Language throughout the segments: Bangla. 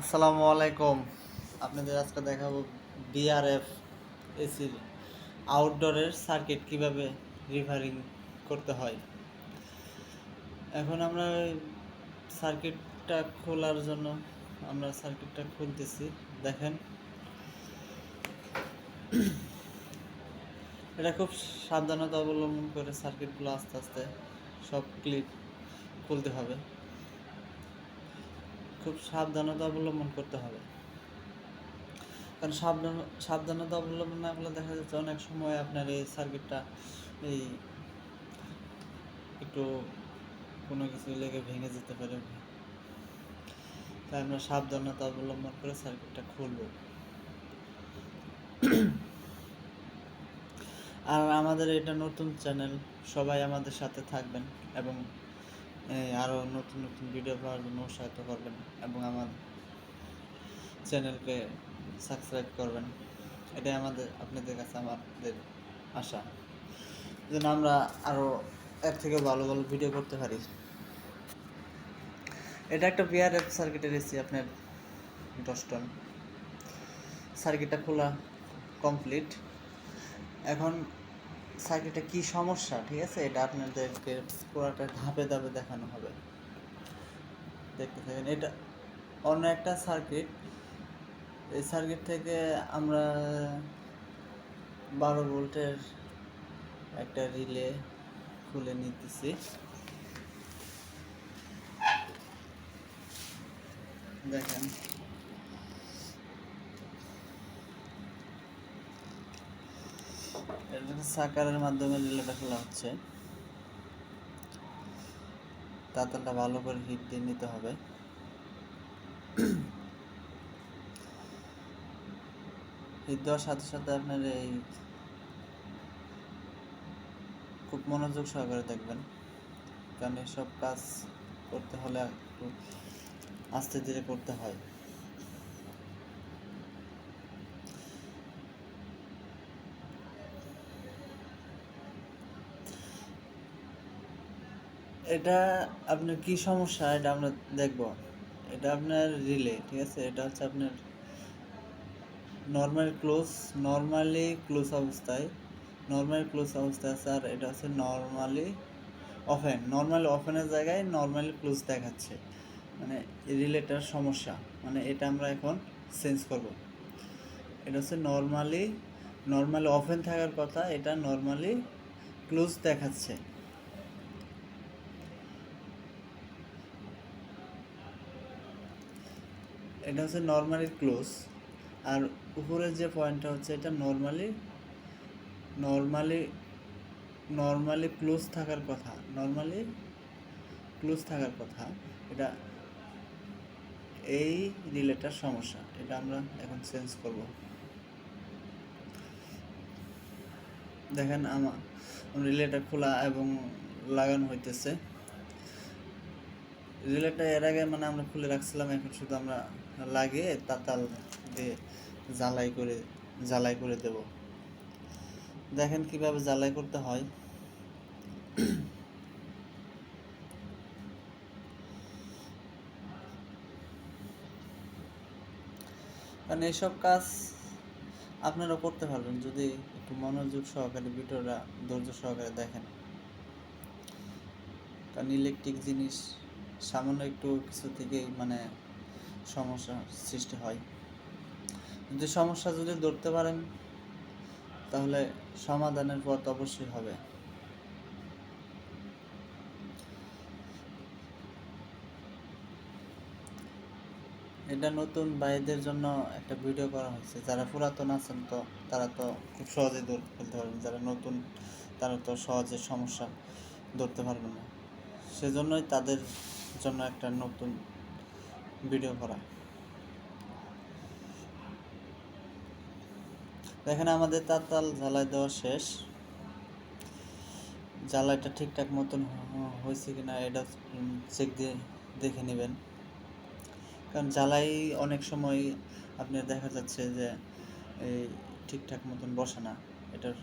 আসসালামু আলাইকুম। আপনাদের আজকে দেখাবো বিআরএফ এসি আউটডোরের সার্কিট কিভাবে রিভারিং করতে হয়। এখন আমরা সার্কিটটা খোলার জন্য আমরা সার্কিটটা খুলতেছি। দেখেন, এটা খুব সাবধানতা অবলম্বন করে সার্কিটগুলো আস্তে আস্তে সব ক্লিপ খুলতে হবে। খুব সাবধানতা অবলম্বন করতে হবে, কারণ সাবধানতা অবলম্বন না করলে দেখা যাচ্ছে অনেক সময় আপনার এই সার্কিটটা এই একটু কোনো কিছু লেগে ভেঙে যেতে পারে। তাই আমরা সাবধানতা অবলম্বন করে সার্কিটটা খুলব। আর আমাদের এটা নতুন চ্যানেল, সবাই আমাদের সাথে থাকবেন এবং আরও নতুন নতুন ভিডিও পাওয়ার জন্য উৎসাহিত করবেন এবং আমার চ্যানেলকে সাবস্ক্রাইব করবেন। এটাই আপনাদের কাছে আমাদের আশা, যেন আমরা আরও এর থেকে ভালো ভালো ভিডিও করতে পারি। এটা একটা VRF সার্কিটের এসি আপনার 10 টন। সার্কিটটা খোলা কমপ্লিট। এখন সার্কিটে কি সমস্যা, ঠিক আছে, এটা আপনাদেরকে পুরোটা ধাপে ধাপে দেখানো হবে। দেখতে থাকেন। এটা অন্য একটা সার্কিট। এই সার্কিট থেকে আমরা 12 ভোল্টের একটা রিলে খুলে নিতেছি। দেখেন, এটা সাকারের মাধ্যমে রিলেটা খোলা হচ্ছে। তাতালটা ভালো করে হিট দিয়ে নিতে হবে। হিট দেওয়ার সাথে সাথে আপনার এই খুব মনোযোগ সহকারে দেখবেন, কারণ এসব কাজ করতে হলে একটু আস্তে ধীরে করতে হয়। এটা আপনার কি সমস্যা এটা আমরা দেখব। এটা আপনার রিলে, ঠিক আছে। এটা হচ্ছে আপনার নর্মালি ক্লোজ অবস্থায় আছে, আর এটা হচ্ছে নর্মালি ওপেনের জায়গায় নর্মালি ক্লোজ দেখাচ্ছে, মানে রিলেটার সমস্যা। মানে এটা আমরা এখন চেঞ্জ করব। এটা হচ্ছে নর্মালি ওপেন থাকার কথা, এটা নর্মালি ক্লোজ দেখাচ্ছে। এটা হচ্ছে নর্মালি ক্লোজ, আর উপরের যে পয়েন্টটা হচ্ছে এটা নর্মালি ক্লোজ থাকার কথা, এটা এই রিলেটার সমস্যা। এটা আমরা এখন চেঞ্জ করব। দেখেন, আমার রিলেটা খোলা এবং লাগানো হইতেছে। রিলেটা এর আগে মানে আমরা খুলে রাখছিলাম, এখন শুধু আমরা লাগিয়ে তাতাল দিয়ে জ্বালাই করে দেব। দেখেন কিভাবে জ্বালাই করতে হয়। কারণ এইসব কাজ আপনারা করতে পারবেন যদি একটু মনোযোগ সহকারে ভিডিওটা ধৈর্য সহকারে দেখেন। কারণ ইলেকট্রিক জিনিস সামান্য একটু কিছু থেকেই মানে সমস্যা সৃষ্টি হয়। যদি সমস্যা ধরতে পারেন তাহলে সমাধানের পথ অবশ্যই হবে। এটা নতুন ভাইদের জন্য একটা ভিডিও করা হয়েছে। যারা পুরাতন আছেন তো তারা তো খুব সহজেই ধরে ফেলতে পারবেন, যারা নতুন তারা তো সহজে সমস্যা ধরতে পারবে না। সেজন্যই তাদের জন্য একটা নতুন ভিডিও করা। দেখেন, আমাদের তাতাল জ্বালাই দেওয়া শেষ। জ্বালাইটা ঠিকঠাক মতন হয়েছে কিনা এটা চেক দিয়ে দেখে নেবেন। কারণ জ্বালাই অনেক সময় আপনার দেখা যাচ্ছে যে এই ঠিকঠাক মতন বসে না এটার।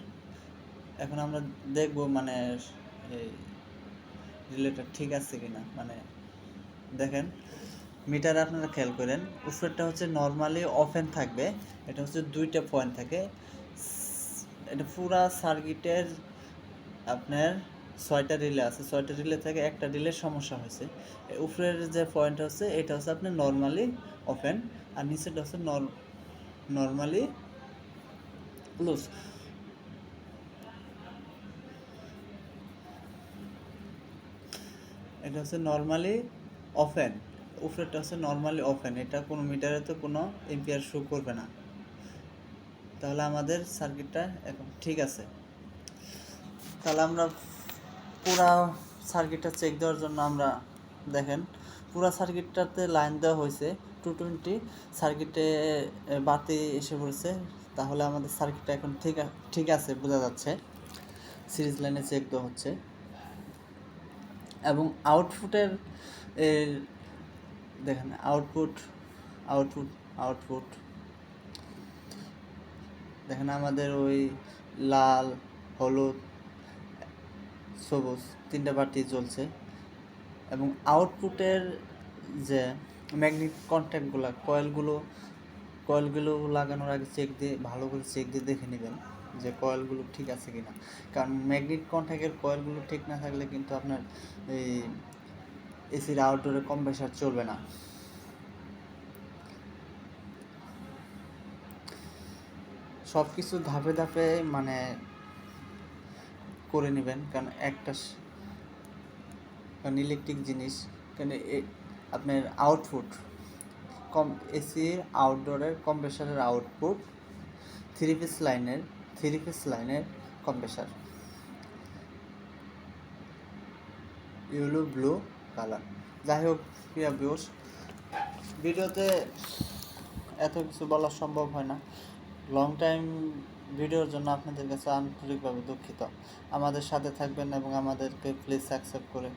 এখন আমরা দেখব মানে এই রিলেটা ঠিক আছে কিনা। মানে দেখেন, মিটার আপনারা খেয়াল করেন, উপরেরটা হচ্ছে নর্মালি ওপেন থাকবে, এটা হচ্ছে 2টা পয়েন্ট থাকে। এটা পুরা সার্কিটের আপনার 6টা রিলে আছে, 6টা রিলে থেকে একটা রিলের সমস্যা হয়েছে। উপরের যে পয়েন্ট হচ্ছে এটা হচ্ছে আপনার নর্মালি ওপেন, আর নিচেটা হচ্ছে নর্মালি ক্লোজ। এটা হচ্ছে নর্মালি ওপেন, উপরেরটা হচ্ছে নর্মালি ওপেন। এটা কোনো মিটারে তো কোনো এম্পিয়ার শো করবে না। তাহলে আমাদের সার্কিটটা এখন ঠিক আছে। তাহলে আমরা পুরা সার্কিটটা চেক দেওয়ার জন্য আমরা দেখেন পুরা সার্কিটটাতে লাইন দেওয়া হয়েছে 220, সার্কিটে বাতি এসে পড়েছে। তাহলে আমাদের সার্কিটটা এখন ঠিক আছে বোঝা যাচ্ছে। সিরিজ লাইনে চেক দেওয়া হচ্ছে এবং আউটপুটের দেখেন আউটপুট আউটপুট আউটপুট দেখেন আমাদের ওই লাল, হলুদ, সবুজ 3টা বাতি জ্বলছে। এবং আউটপুটের যে ম্যাগনেটিক কন্ট্যাক্টগুলো কয়েলগুলো লাগানোর আগে ভালো করে চেক দিয়ে দেখে নেবেন যে কয়েলগুলো ঠিক আছে কিনা। কারণ ম্যাগনেটিক কন্ট্যাক্টের কয়েলগুলো ঠিক না থাকলে কিন্তু আপনার এই এসির আউটডোরে কম্প্রেসার চলবে না। সব কিছু ধাপে ধাপে মানে করে নেবেন, কারণ ইলেকট্রিক জিনিস, কারণ আপনার আউটপুট এসির আউটডোরের কম্প্রেসারের আউটপুট 3 পিস লাইনের কম্প্রেসার ইয়েলো ব্লু কালার। যাই হোক প্রিয় ভিউয়ার্স, ভিডিওতে এত কিছু বলা সম্ভব হয় না। লং টাইম ভিডিওর জন্য আপনাদের কাছে আন্তরিকভাবে দুঃখিত। আমাদের সাথে থাকবেন এবং আমাদেরকে প্লিজ অ্যাকসেপ্ট করে